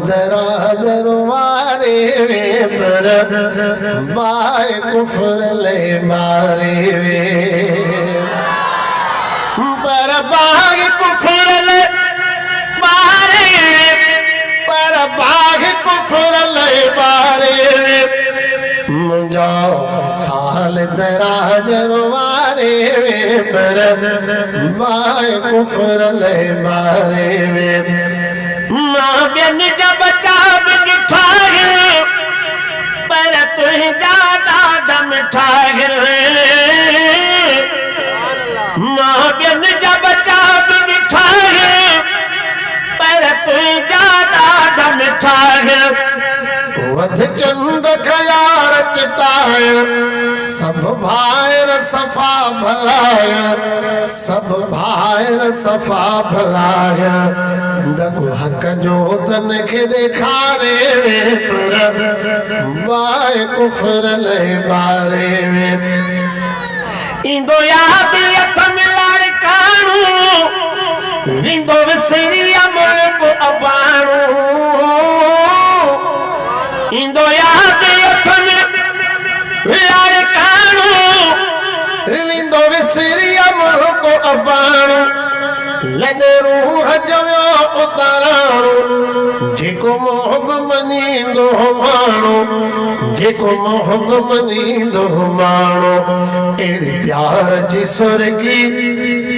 दराज रुवारे वे पर बाय कुफर ले मारे वे पर बाग कुफर ले मारे पर बाग कुफर ले मारे वे मुझो खाल दराज रुवारे वे पर बाय कुफर ले मारे वे मां बिन जा बचा बिन ठागे पर तुझ ज्यादा दम ठागे मां बिन जा बचा बिन ठागे पर तुझ ज्यादा दम ठागे वध चंद खयार चिताय सब भायर सफा भलाया सब भायर सफा भलाया दगु हक जो तन खे ॾेखारे वे पर बाय कुफर ले मारे वे इंदो याद अथ मिलाड़ काणू विंदो विसरी अमर अबाणू इंदो याद अथ मिलाड़ काणू विंदो विसरी अमर अबाणू लॾे रूह जो उतारणो जेको मोहब मनींदो माण्हू जेको मोहब मनींदो माण्हू अहिड़े प्यार जी सुरगी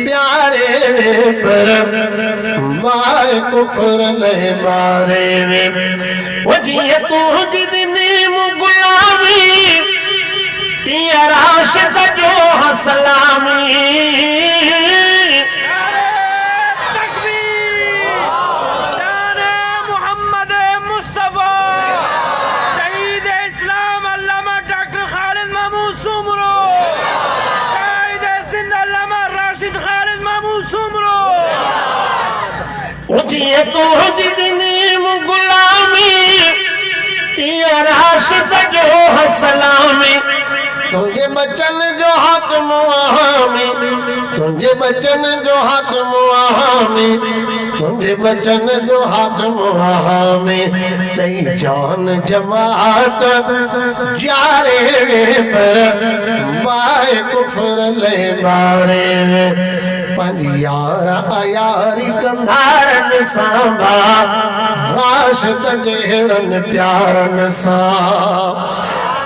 प्यारे वे पर बाय कुफर ले मारे वे वो जीअं तुंहिंजी ॾिनी गुलामी तीअं राशिद जो हसलामी तुझी ॾिनी गुलामी तीअं राशिद जो हसलामी तुंहिंजे बचन जो हक़ मुआमी तुंहिंजे बचन जो हक़ मुआमी तुंहिंजे बचन जो हक़ मुआमी ॾेई जान जमात जारे वे पर बाय कुफर ले मारे वे पंहिंजी यार अयारी कंधारन सांभा राशिद जहिड़नि प्यारनि सां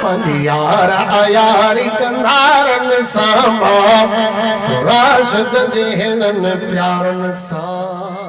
पंहिंजी यार अयारी कंधारन सांभा राशिद जहिड़नि प्यारनि सां